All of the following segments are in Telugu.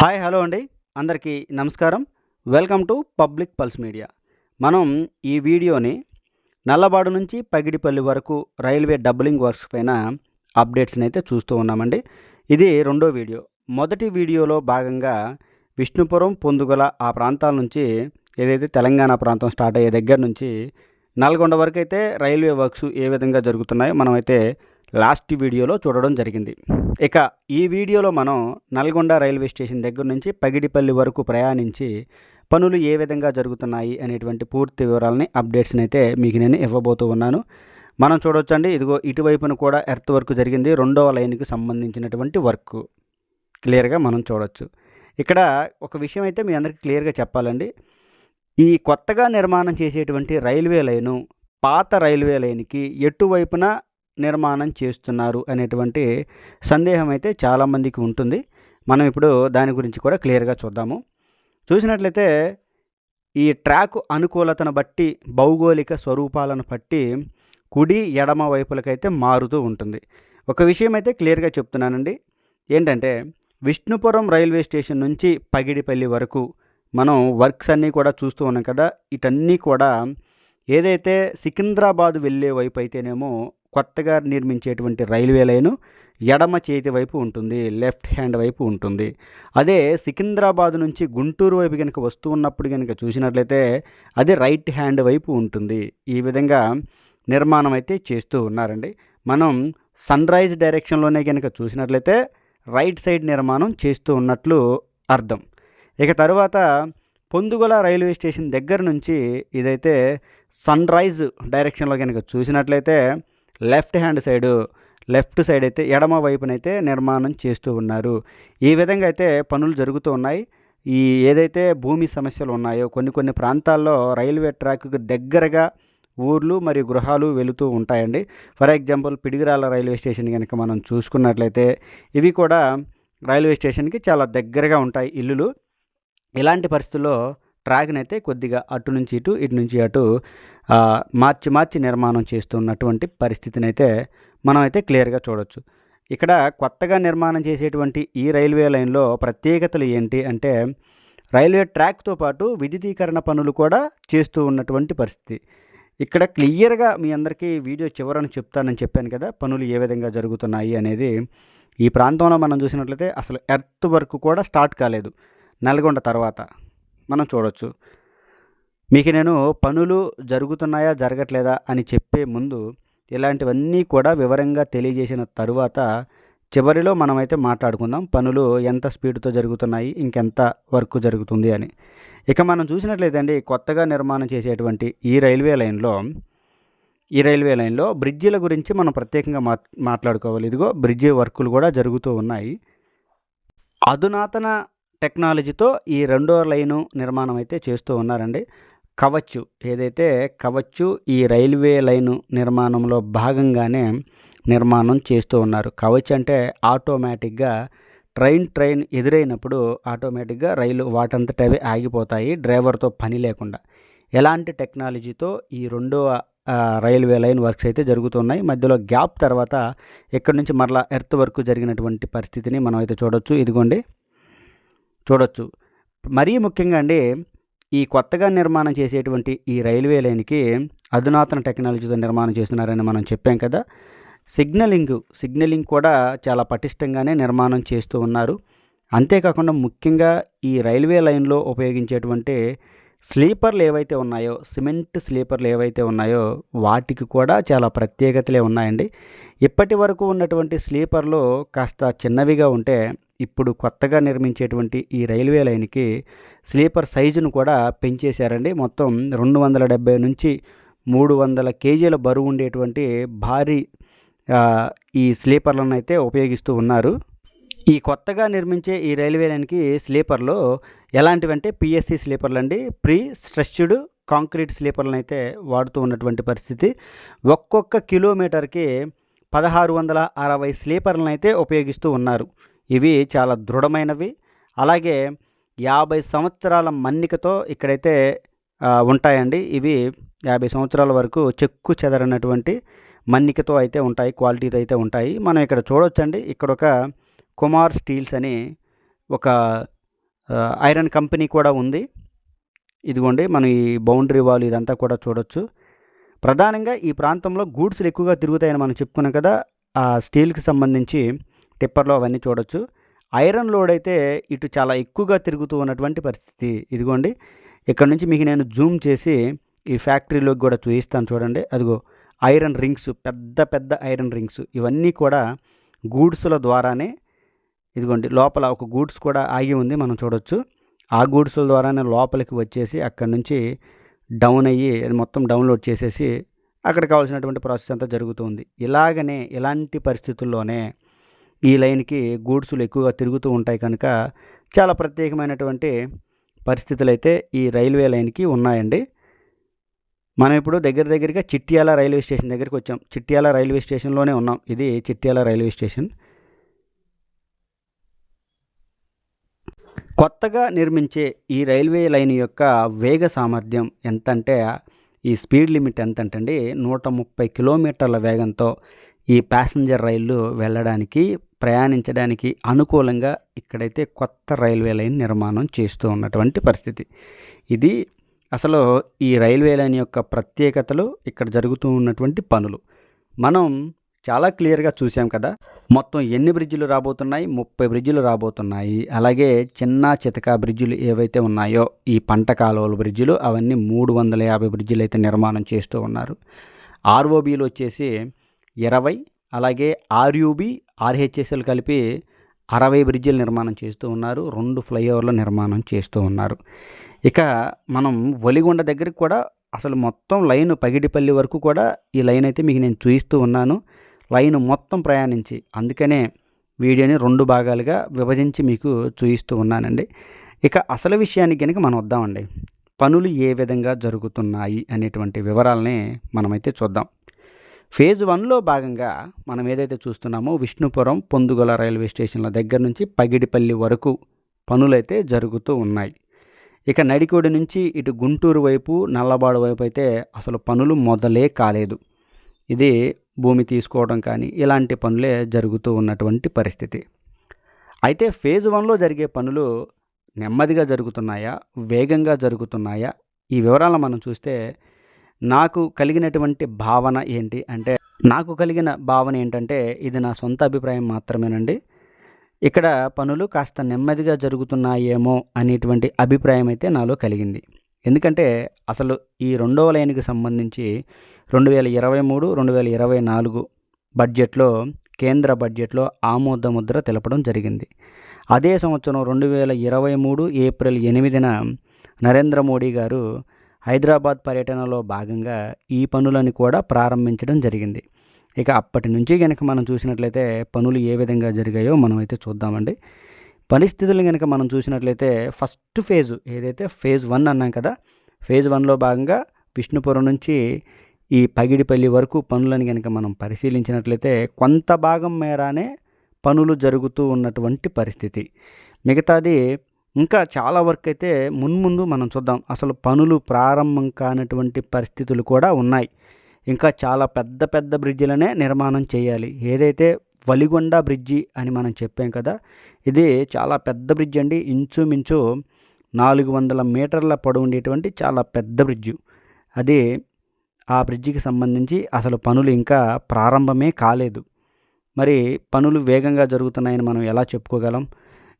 హాయ్ హలో అండి. అందరికీ నమస్కారం. Welcome to public pulse media. మనం ఈ వీడియోని నల్లబాడు నుంచి పగిడిపల్లి వరకు రైల్వే డబులింగ్ వర్క్స్ పైన అప్డేట్స్ని అయితే చూస్తూ ఉన్నామండి. ఇది రెండో వీడియో. మొదటి వీడియోలో భాగంగా విష్ణుపురం, పొందుగల ఆ ప్రాంతాల నుంచి ఏదైతే తెలంగాణ ప్రాంతం స్టార్ట్ అయ్యే దగ్గర నుంచి నల్గొండ వరకు అయితే రైల్వే వర్క్స్ ఏ విధంగా జరుగుతున్నాయో మనమైతే లాస్ట్ వీడియోలో చూడడం జరిగింది. ఇక ఈ వీడియోలో మనం నల్గొండ రైల్వే స్టేషన్ దగ్గర నుంచి పగిడిపల్లి వరకు ప్రయాణించి పనులు ఏ విధంగా జరుగుతున్నాయి అనేటువంటి పూర్తి వివరాలని అప్డేట్స్ని అయితే మీకు నేను ఇవ్వబోతూ ఉన్నాను. మనం చూడవచ్చండి, ఇదిగో ఇటువైపున కూడా ఎర్త్ వర్క్ జరిగింది. రెండవ లైన్కి సంబంధించినటువంటి వర్క్ క్లియర్గా మనం చూడవచ్చు. ఇక్కడ ఒక విషయం అయితే మీ అందరికీ క్లియర్గా చెప్పాలండి. ఈ కొత్తగా నిర్మాణం చేసేటువంటి రైల్వే లైను పాత రైల్వే లైన్కి ఎటువైపున నిర్మాణం చేస్తున్నారు అనేటువంటి సందేహం అయితే చాలామందికి ఉంటుంది. మనం ఇప్పుడు దాని గురించి కూడా క్లియర్గా చూద్దాము. చూసినట్లయితే ఈ ట్రాక్ అనుకూలతను బట్టి, భౌగోళిక స్వరూపాలను బట్టి కుడి ఎడమ వైపులకైతే మారుతూ ఉంటుంది. ఒక విషయం అయితే క్లియర్గా చెప్తున్నానండి. ఏంటంటే విష్ణుపురం రైల్వే స్టేషన్ నుంచి పగిడిపల్లి వరకు మనం వర్క్స్ అన్నీ కూడా చూస్తూ ఉన్నాం కదా. ఇటన్నీ కూడా ఏదైతే సికింద్రాబాద్ వెళ్ళే వైపు అయితేనేమో కొత్తగా నిర్మించేటువంటి రైల్వే లైను ఎడమ చేతి వైపు ఉంటుంది, లెఫ్ట్ హ్యాండ్ వైపు ఉంటుంది. అదే సికింద్రాబాద్ నుంచి గుంటూరు వైపు కనుక వస్తూ ఉన్నప్పుడు కనుక చూసినట్లయితే అది రైట్ హ్యాండ్ వైపు ఉంటుంది. ఈ విధంగా నిర్మాణం అయితే చేస్తూ ఉన్నారండి. మనం సన్ రైజ్ డైరెక్షన్లోనే కనుక చూసినట్లయితే రైట్ సైడ్ నిర్మాణం చేస్తూ ఉన్నట్లు అర్థం. ఇక తరువాత పొందుగల రైల్వే స్టేషన్ దగ్గర నుంచి ఇదైతే సన్ రైజ్ డైరెక్షన్లో కనుక చూసినట్లయితే లెఫ్ట్ సైడ్ అయితే ఎడమ వైపునైతే నిర్మాణం చేస్తూ ఉన్నారు. ఈ విధంగా అయితే పనులు జరుగుతూ ఉన్నాయి. ఈ ఏదైతే భూమి సమస్యలు ఉన్నాయో కొన్ని ప్రాంతాల్లో రైల్వే ట్రాక్కు దగ్గరగా ఊర్లు మరియు గృహాలు వెళుతూ ఉంటాయండి. For example Piduguralla railway station కనుక మనం చూసుకున్నట్లయితే ఇవి కూడా రైల్వే స్టేషన్కి చాలా దగ్గరగా ఉంటాయి ఇల్లులు. ఇలాంటి పరిస్థితుల్లో ట్రాక్ని అయితే కొద్దిగా అటు నుంచి ఇటు నుంచి అటు మార్చి నిర్మాణం చేస్తున్నటువంటి పరిస్థితిని అయితే మనం అయితే క్లియర్గా చూడవచ్చు. ఇక్కడ కొత్తగా నిర్మాణం చేసేటువంటి ఈ రైల్వే లైన్లో ప్రత్యేకతలు ఏంటి అంటే రైల్వే ట్రాక్తో పాటు విద్యుదీకరణ పనులు కూడా చేస్తూ ఉన్నటువంటి పరిస్థితి. ఇక్కడ క్లియర్గా మీ అందరికీ వీడియో చివరని చెప్తానని చెప్పాను కదా, పనులు ఏ విధంగా జరుగుతున్నాయి అనేది. ఈ ప్రాంతంలో మనం చూసినట్లయితే అసలు ఎర్త్ వర్క్ కూడా స్టార్ట్ కాలేదు. నల్గొండ తర్వాత మనం చూడవచ్చు. మీకు నేను పనులు జరుగుతున్నాయా జరగట్లేదా అని చెప్పే ముందు ఇలాంటివన్నీ కూడా వివరంగా తెలియజేసిన తరువాత చివరిలో మనమైతే మాట్లాడుకుందాం పనులు ఎంత స్పీడ్తో జరుగుతున్నాయి, ఇంకెంత వర్క్ జరుగుతుంది అని. ఇక మనం చూసినట్లయితే అండి, కొత్తగా నిర్మాణం చేసేటువంటి ఈ రైల్వే లైన్లో బ్రిడ్జిల గురించి మనం ప్రత్యేకంగా మాట్లాడుకోవాలి. ఇదిగో బ్రిడ్జి వర్కులు కూడా జరుగుతూ ఉన్నాయి. అధునాతన టెక్నాలజీతో ఈ రెండో లైను నిర్మాణం అయితే చేస్తూ ఉన్నారండి. కవచ్చు ఈ రైల్వే లైను నిర్మాణంలో భాగంగానే నిర్మాణం చేస్తూ ఉన్నారు. కవచ్ అంటే ఆటోమేటిక్గా ట్రైన్ ఎదురైనప్పుడు ఆటోమేటిక్గా రైలు వాటంతట అవి ఆగిపోతాయి, డ్రైవర్తో పని లేకుండా. ఎలాంటి టెక్నాలజీతో ఈ రెండో రైల్వే లైన్ వర్క్స్ అయితే జరుగుతున్నాయి. మధ్యలో గ్యాప్ తర్వాత ఇక్కడి నుంచి మరలా ఎర్త్ వర్క్ జరిగినటువంటి పరిస్థితిని మనం అయితే చూడొచ్చు. మరీ ముఖ్యంగా అండి, ఈ కొత్తగా నిర్మాణం చేసేటువంటి ఈ రైల్వే లైన్కి అధునాతన టెక్నాలజీతో నిర్మాణం చేస్తున్నారని మనం చెప్పాం కదా. సిగ్నలింగ్ కూడా చాలా పటిష్టంగానే నిర్మాణం చేస్తూ ఉన్నారు. అంతేకాకుండా ముఖ్యంగా ఈ రైల్వే లైన్లో ఉపయోగించేటువంటి స్లీపర్లు ఏవైతే ఉన్నాయో, సిమెంట్ స్లీపర్లు ఏవైతే ఉన్నాయో వాటికి కూడా చాలా ప్రత్యేకతలే ఉన్నాయండి. ఇప్పటి వరకు ఉన్నటువంటి స్లీపర్లు కాస్త చిన్నవిగా ఉంటే ఇప్పుడు కొత్తగా నిర్మించేటువంటి ఈ రైల్వే లైన్కి స్లీపర్ సైజును కూడా పెంచేశారండి. మొత్తం 270 నుంచి 300 కేజీల బరువు ఉండేటువంటి భారీ ఈ స్లీపర్లను అయితే ఉపయోగిస్తూ ఉన్నారు. ఈ కొత్తగా నిర్మించే ఈ రైల్వే లైన్కి స్లీపర్లు ఎలాంటివంటే పిఎస్సి స్లీపర్లు అండి, ప్రీ స్ట్రెచ్డ్ కాంక్రీట్ స్లీపర్లను అయితే వాడుతూ ఉన్నటువంటి పరిస్థితి. ఒక్కొక్క కిలోమీటర్కి 1660 స్లీపర్లను అయితే ఉపయోగిస్తూ ఉన్నారు. ఇవి చాలా దృఢమైనవి. అలాగే 50 సంవత్సరాల మన్నికతో ఇక్కడైతే ఉంటాయండి. ఇవి 50 సంవత్సరాల వరకు చెక్కు చెదరనటువంటి మన్నికతో అయితే ఉంటాయి, క్వాలిటీతో అయితే ఉంటాయి. మనం ఇక్కడ చూడొచ్చండి, ఇక్కడ ఒక కుమార్ స్టీల్స్ అని ఒక ఐరన్ కంపెనీ కూడా ఉంది. ఇదిగోండి మనం ఈ బౌండరీ వాల్ ఇదంతా కూడా చూడొచ్చు. ప్రధానంగా ఈ ప్రాంతంలో గూడ్స్‌లు ఎక్కువగా తిరుగుతాయని మనం చెప్పుకున్నాం కదా! ఆ స్టీల్‌కి సంబంధించి టిప్పర్‌లో అవన్నీ చూడొచ్చు. ఐరన్ లోడ్ అయితే ఇటు చాలా ఎక్కువగా తిరుగుతూ ఉన్నటువంటి పరిస్థితి. ఇదిగోండి ఇక్కడ నుంచి మీకు నేను జూమ్ చేసి ఈ ఫ్యాక్టరీలోకి కూడా చూయిస్తాను చూడండి. అదిగో ఐరన్ రింగ్స్, పెద్ద పెద్ద ఐరన్ రింగ్స్ ఇవన్నీ కూడా గూడ్స్‌ల ద్వారానే ఇదిగోండి లోపల ఒక గూడ్స్ కూడా ఆగి ఉంది మనం చూడొచ్చు. ఆ గూడ్స్‌ల ద్వారానే లోపలికి వచ్చేసి అక్కడి నుంచి డౌన్ అయ్యి అది మొత్తం డౌన్‌లోడ్ చేసేసి అక్కడ కావాల్సినటువంటి ప్రాసెస్ అంతా జరుగుతుంది. ఇలాంటి పరిస్థితుల్లోనే ఈ లైన్‌కి గూడ్స్‌లు ఎక్కువగా తిరుగుతూ ఉంటాయి కనుక చాలా ప్రత్యేకమైనటువంటి పరిస్థితులైతే ఈ రైల్వే లైన్‌కి ఉన్నాయండి. మనం ఇప్పుడు దగ్గరగా చిట్యాల రైల్వే స్టేషన్ దగ్గరికి వచ్చాం. చిట్యాల రైల్వే స్టేషన్‌లోనే ఉన్నాం. ఇది చిట్యాల రైల్వే స్టేషన్. కొత్తగా నిర్మించే ఈ రైల్వే లైన్ యొక్క వేగ సామర్థ్యం ఎంతంటే ఈ స్పీడ్ లిమిట్ ఎంతంటండి 130 కిలోమీటర్ల వేగంతో ఈ ప్యాసింజర్ రైళ్ళు వెళ్ళడానికి, ప్రయాణించడానికి అనుకూలంగా ఇక్కడైతే కొత్త రైల్వే లైన్ నిర్మాణం చేస్తూ ఉన్నటువంటి పరిస్థితి. ఇది అసలు ఈ రైల్వే లైన్ యొక్క ప్రత్యేకతలు, ఇక్కడ జరుగుతూ ఉన్నటువంటి పనులు. మనం చాలా క్లియర్‌గా చూసాం కదా! మొత్తం ఎన్ని బ్రిడ్జిలు రాబోతున్నాయి? 30 బ్రిడ్జిలు రాబోతున్నాయి. అలాగే చిన్న చితక బ్రిడ్జిలు ఏవైతే ఉన్నాయో ఈ పంట కాలువల బ్రిడ్జిలు అవన్నీ 350 బ్రిడ్జిలు అయితే నిర్మాణం చేస్తూ ఉన్నారు. ఆర్ఓబీలు వచ్చేసి 20, అలాగే ఆర్యూబీ, ఆర్హెచ్ఎస్ఎల్ కలిపి 60 బ్రిడ్జిలు నిర్మాణం చేస్తూ ఉన్నారు. 2 ఫ్లైఓవర్ల నిర్మాణం చేస్తూ ఉన్నారు. ఇక మనం ఒలిగొండ దగ్గరికి కూడా అసలు మొత్తం లైన్ పగిడిపల్లి వరకు కూడా ఈ లైన్ అయితే మీకు నేను చూపిస్తూ ఉన్నాను. లైన్ మొత్తం ప్రయాణించి అందుకనే వీడియోని 2 భాగాలుగా విభజించి మీకు చూపిస్తూ ఉన్నానండి. ఇక అసలు విషయానికి కనుక మనం వద్దామండి. పనులు ఏ విధంగా జరుగుతున్నాయి అనేటువంటి వివరాలని మనమైతే చూద్దాం. ఫేజ్ 1లో భాగంగా మనం ఏదైతే చూస్తున్నామో విష్ణుపురం, పొందుగల రైల్వే స్టేషన్ల దగ్గర నుంచి పగిడిపల్లి వరకు పనులైతే జరుగుతూ ఉన్నాయి. ఇక నడికోడి నుంచి ఇటు గుంటూరు వైపు, నల్లబాడు వైపు అయితే అసలు పనులు మొదలే కాలేదు. ఇది భూమి తీసుకోవడం కానీ ఇలాంటి పనులే జరుగుతూ ఉన్నటువంటి పరిస్థితి. అయితే ఫేజ్ 1లో జరిగే పనులు నెమ్మదిగా జరుగుతున్నాయా, వేగంగా జరుగుతున్నాయా? ఈ వివరాలను మనం చూస్తే నాకు కలిగినటువంటి భావన ఏంటి అంటే, ఇది నా సొంత అభిప్రాయం మాత్రమేనండి. ఇక్కడ పనులు కాస్త నెమ్మదిగా జరుగుతున్నాయేమో అనేటువంటి అభిప్రాయం అయితే నాలో కలిగింది. ఎందుకంటే అసలు ఈ రెండవ లైన్‌కి సంబంధించి 2023, 2024 బడ్జెట్‌లో, కేంద్ర బడ్జెట్‌లో ఆమోద ముద్ర తెలపడం జరిగింది. అదే సంవత్సరం 2023 ఏప్రిల్ 8న నరేంద్ర మోడీ గారు హైదరాబాద్ పర్యటనలో భాగంగా ఈ పనులను కూడా ప్రారంభించడం జరిగింది. ఇక అప్పటి నుంచి గనక మనం చూసినట్లయితే పనులు ఏ విధంగా జరిగాయో మనమైతే చూద్దామండి. పరిస్థితులు గనక మనం చూసినట్లయితే ఫస్ట్ ఫేజ్ ఏదైతే ఫేజ్ 1 అన్నాం కదా! ఫేజ్ 1లో భాగంగా విష్ణుపురం నుంచి ఈ పగిడిపల్లి వరకు పనులను గనక మనం పరిశీలించినట్లయితే కొంత భాగం మేరానే పనులు జరుగుతూ ఉన్నటువంటి పరిస్థితి. మిగతాది ఇంకా చాలా వర్క్ అయితే మున్ముందు మనం చూద్దాం. అసలు పనులు ప్రారంభం కానటువంటి పరిస్థితులు కూడా ఉన్నాయి. ఇంకా చాలా పెద్ద పెద్ద బ్రిడ్జిలనే నిర్మాణం చేయాలి. ఏదైతే వలిగొండ బ్రిడ్జి అని మనం చెప్పాం కదా! ఇది చాలా పెద్ద బ్రిడ్జ్ అండి. ఇంచుమించు 400 మీటర్ల పొడవుండేటువంటి చాలా పెద్ద బ్రిడ్జు. అది ఆ బ్రిడ్జికి సంబంధించి అసలు పనులు ఇంకా ప్రారంభమే కాలేదు. మరి పనులు వేగంగా జరుగుతున్నాయని మనం ఎలా చెప్పుకోగలం?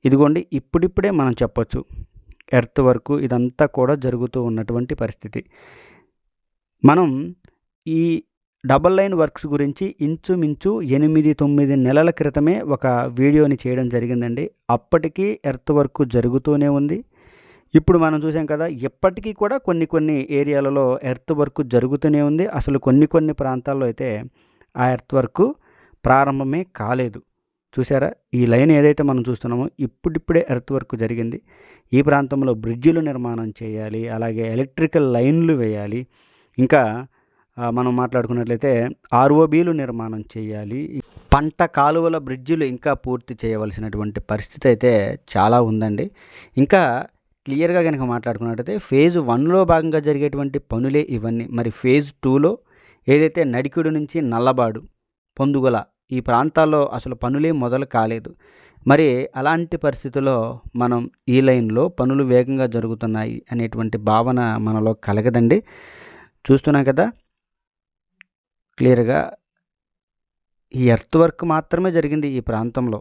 ఇదిగోండి ఇప్పుడిప్పుడే మనం చెప్పొచ్చు. ఎర్త్ వర్క్ ఇదంతా కూడా జరుగుతూ ఉన్నటువంటి పరిస్థితి. మనం ఈ డబల్ లైన్ వర్క్స్ గురించి ఇంచుమించు 8-9 నెలల క్రితమే ఒక వీడియోని చేయడం జరిగిందండి. అప్పటికి ఎర్త్ వర్క్ జరుగుతూనే ఉంది. ఇప్పుడు మనం చూసాం కదా! ఇప్పటికీ కూడా కొన్ని ఏరియాలలో ఎర్త్ వర్క్ జరుగుతూనే ఉంది. అసలు కొన్ని ప్రాంతాల్లో అయితే ఆ ఎర్త్ వర్క్ ప్రారంభమే కాలేదు. చూసారా? ఈ లైన్ ఏదైతే మనం చూస్తున్నామో ఇప్పుడిప్పుడే ఎర్త్ వర్క్ జరిగింది. ఈ ప్రాంతంలో బ్రిడ్జిలు నిర్మాణం చేయాలి. అలాగే ఎలక్ట్రికల్ లైన్లు వేయాలి. ఇంకా మనం మాట్లాడుకున్నట్లయితే ఆర్ఓబీలు నిర్మాణం చేయాలి. పంట కాలువల బ్రిడ్జిలు ఇంకా పూర్తి చేయవలసినటువంటి పరిస్థితి అయితే చాలా ఉందండి. ఇంకా క్లియర్గా కనుక మాట్లాడుకున్నట్లయితే ఫేజ్ 1లో భాగంగా జరిగేటువంటి పనులే ఇవన్నీ. మరి ఫేజ్ 2లో ఏదైతే నడికుడు నుంచి నల్లబాడు, పొందుగల ఈ ప్రాంతాల్లో అసలు పనులే మొదలు కాలేదు. మరి అలాంటి పరిస్థితుల్లో మనం ఈ లైన్లో పనులు వేగంగా జరుగుతున్నాయి అనేటువంటి భావన మనలో కలగదండి. చూస్తున్నాం కదా క్లియర్‌గా ఈ ఎర్త్ వర్క్ మాత్రమే జరిగింది ఈ ప్రాంతంలో.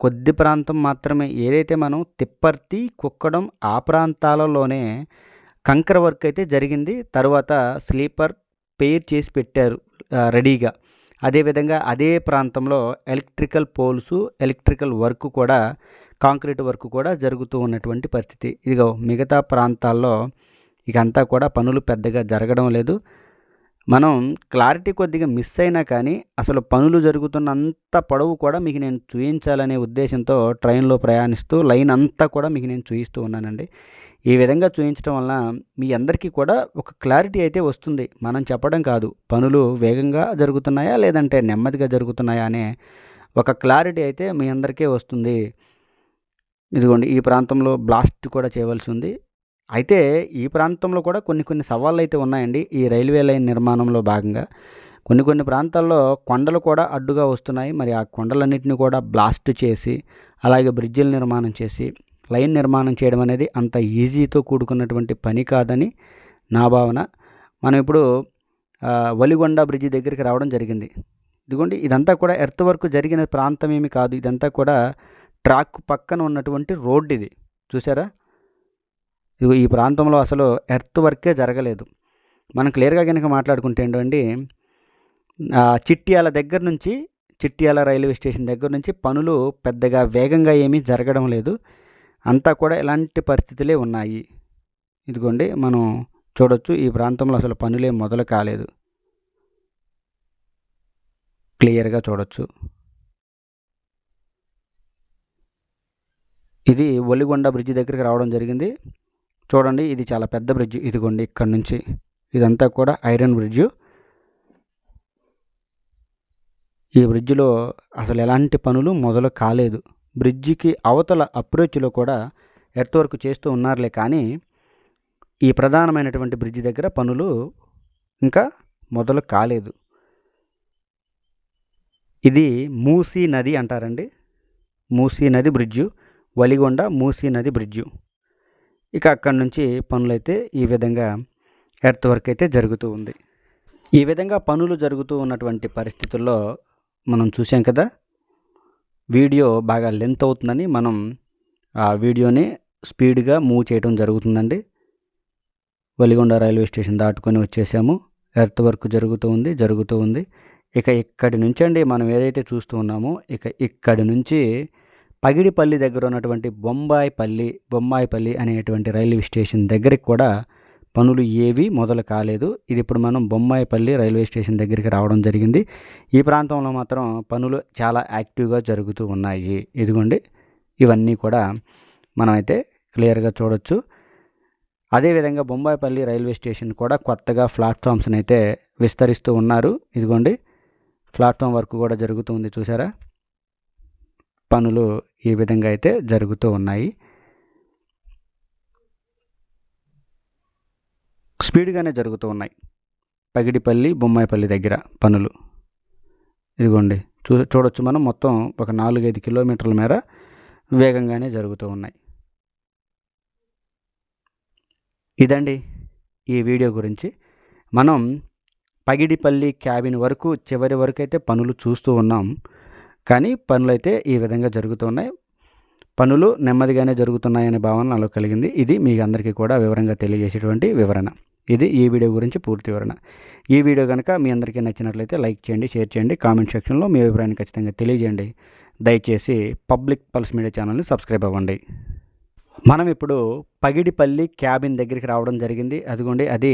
కొద్ది ప్రాంతం మాత్రమే ఏదైతే మనం తిప్పర్తి, కుక్కడం ఆ ప్రాంతాలలోనే కంకర వర్క్ అయితే జరిగింది. తరువాత స్లీపర్ పెయిర్ చేసి పెట్టారు రెడీగా. అదేవిధంగా అదే ప్రాంతంలో ఎలక్ట్రికల్ పోల్సు, ఎలక్ట్రికల్ వర్క్ కూడా కాంక్రీట్ వర్క్ కూడా జరుగుతూ ఉన్నటువంటి పరిస్థితి. ఇదిగో మిగతా ప్రాంతాల్లో ఇకంతా కూడా పనులు పెద్దగా జరగడం లేదు. మనం క్లారిటీ కొద్దిగా మిస్ అయినా కానీ అసలు పనులు జరుగుతున్నంత పొడవు కూడా మీకు నేను చూయించాలనే ఉద్దేశంతో ట్రైన్లో ప్రయాణిస్తూ లైన్ అంతా కూడా మీకు నేను చూయిస్తూ ఉన్నానండి. ఈ విధంగా చూయించడం వలన మీ అందరికీ కూడా ఒక క్లారిటీ అయితే వస్తుంది. మనం చెప్పడం కాదు, పనులు వేగంగా జరుగుతున్నాయా లేదంటే నెమ్మదిగా జరుగుతున్నాయా అనే ఒక క్లారిటీ అయితే మీ అందరికీ వస్తుంది. ఇదిగోండి ఈ ప్రాంతంలో బ్లాస్ట్ కూడా చేయవలసి ఉంది. అయితే ఈ ప్రాంతంలో కూడా కొన్ని సవాళ్ళు అయితే ఉన్నాయండి. ఈ రైల్వే లైన్ నిర్మాణంలో భాగంగా కొన్ని ప్రాంతాల్లో కొండలు కూడా అడ్డుగా వస్తున్నాయి. మరి ఆ కొండలన్నిటిని కూడా బ్లాస్ట్ చేసి అలాగే బ్రిడ్జిల నిర్మాణం చేసి లైన్ నిర్మాణం చేయడం అనేది అంత ఈజీతో కూడుకున్నటువంటి పని కాదని నా భావన. మనం ఇప్పుడు వలిగొండ బ్రిడ్జి దగ్గరికి రావడం జరిగింది. ఇదిగోండి ఇదంతా కూడా ఎర్త్ వర్క్ జరిగిన ప్రాంతం ఏమి కాదు. ఇదంతా కూడా ట్రాక్ పక్కన ఉన్నటువంటి రోడ్డు ఇది. చూసారా? ఇదిగో ఈ ప్రాంతంలో అసలు ఎర్త్ వర్కే జరగలేదు. మనం క్లియర్గా కనుక మాట్లాడుకుంటే ఏంటండి, చిట్యాల దగ్గర నుంచి చిట్యాల రైల్వే స్టేషన్ దగ్గర నుంచి పనులు పెద్దగా వేగంగా ఏమీ జరగడం లేదు. అంతా కూడా ఇలాంటి పరిస్థితులే ఉన్నాయి. ఇదిగోండి మనం చూడొచ్చు ఈ ప్రాంతంలో అసలు పనులే మొదలు కాలేదు. క్లియర్గా చూడొచ్చు. ఇది ఒలిగొండ బ్రిడ్జి దగ్గరికి రావడం జరిగింది. చూడండి ఇది చాలా పెద్ద బ్రిడ్జ్. ఇదిగోండి ఇక్కడ నుంచి ఇదంతా కూడా ఐరన్ బ్రిడ్జు. ఈ బ్రిడ్జిలో అసలు ఎలాంటి పనులు మొదలు కాలేదు. బ్రిడ్జికి అవతల అప్రోచ్లో కూడా ఎర్త్ వర్క్ చేస్తూ ఉన్నారులే, కానీ ఈ ప్రధానమైనటువంటి బ్రిడ్జి దగ్గర పనులు ఇంకా మొదలు కాలేదు. ఇది మూసీ నది అంటారండి. మూసీ నది బ్రిడ్జు, వలిగొండ మూసీ నది బ్రిడ్జు. ఇక అక్కడి నుంచి పనులైతే ఈ విధంగా ఎర్త్ వర్క్ అయితే జరుగుతూ ఉంది. ఈ విధంగా పనులు జరుగుతూ ఉన్నటువంటి పరిస్థితుల్లో మనం చూసాం కదా, వీడియో బాగా లెంత్ అవుతుందని మనం ఆ వీడియోని స్పీడ్గా మూవ్ చేయడం జరుగుతుందండి. వలిగొండ రైల్వే స్టేషన్ దాటుకొని వచ్చేసాము. ఎర్త్ వర్క్ జరుగుతూ ఉంది. ఇక ఇక్కడి నుంచి అండి మనం ఏదైతే చూస్తూ ఉన్నామో ఇక ఇక్కడి నుంచి పగిడిపల్లి దగ్గర ఉన్నటువంటి బొంబాయిపల్లి అనేటువంటి రైల్వే స్టేషన్ దగ్గరికి కూడా పనులు ఏవి మొదలు కాలేదు. ఇది ఇప్పుడు మనం బొంబాయిపల్లి రైల్వే స్టేషన్ దగ్గరికి రావడం జరిగింది. ఈ ప్రాంతంలో మాత్రం పనులు చాలా యాక్టివ్గా జరుగుతూ ఉన్నాయి. ఇదిగోండి ఇవన్నీ కూడా మనమైతే క్లియర్గా చూడొచ్చు. అదేవిధంగా బొంబాయిపల్లి రైల్వే స్టేషన్ కూడా కొత్తగా ప్లాట్ఫామ్స్ని అయితే విస్తరిస్తూ ఉన్నారు. ఇదిగోండి ప్లాట్ఫామ్ వర్క్ కూడా జరుగుతుంది. చూసారా? పనులు ఈ విధంగా అయితే జరుగుతూ ఉన్నాయి. స్పీడ్గానే జరుగుతూ ఉన్నాయి. పగిడిపల్లి బొంబాయిపల్లి దగ్గర పనులు ఇదిగోండి చూడొచ్చు మనం. మొత్తం ఒక 4-5 కిలోమీటర్ల మేర వేగంగానే జరుగుతూ ఉన్నాయి. ఇదండి ఈ వీడియో గురించి. మనం పగిడిపల్లి క్యాబిన్ వరకు చివరి వరకు అయితే పనులు చూస్తూ ఉన్నాం, కానీ పనులు అయితే ఈ విధంగా జరుగుతున్నాయి. పనులు నెమ్మదిగానే జరుగుతున్నాయనే భావన నాలో కలిగింది. ఇది మీ అందరికీ కూడా వివరంగా తెలియజేసేటువంటి వివరణ. ఇది ఈ వీడియో గురించి పూర్తి వివరణ. ఈ వీడియో కనుక మీ అందరికీ నచ్చినట్లయితే లైక్ చేయండి, షేర్ చేయండి, కామెంట్ సెక్షన్లో మీ అభిప్రాయాన్ని ఖచ్చితంగా తెలియజేయండి. దయచేసి పబ్లిక్ పల్స్ మీడియా ఛానల్ని సబ్స్క్రైబ్ అవ్వండి. మనం ఇప్పుడు పగిడిపల్లి క్యాబిన్ దగ్గరికి రావడం జరిగింది. అదిగోండి అది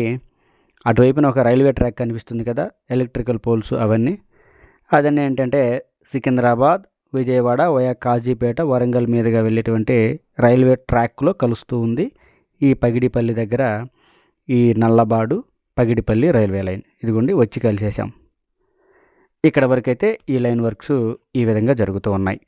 అటువైపున ఒక రైల్వే ట్రాక్ కనిపిస్తుంది కదా, ఎలక్ట్రికల్ పోల్స్ అవన్నీ. అదన్నీ ఏంటంటే సికింద్రాబాద్, విజయవాడ వయా కాజీపేట, వరంగల్ మీదుగా వెళ్ళేటువంటి రైల్వే ట్రాక్లో కలుస్తూ ఉంది. ఈ పగిడిపల్లి దగ్గర ఈ నల్లబాడు పగిడిపల్లి రైల్వే లైన్ ఇదిగోండి వచ్చి కలిసేసాం. ఇక్కడ వరకైతే ఈ లైన్ వర్క్స్ ఈ విధంగా జరుగుతూ ఉన్నాయి.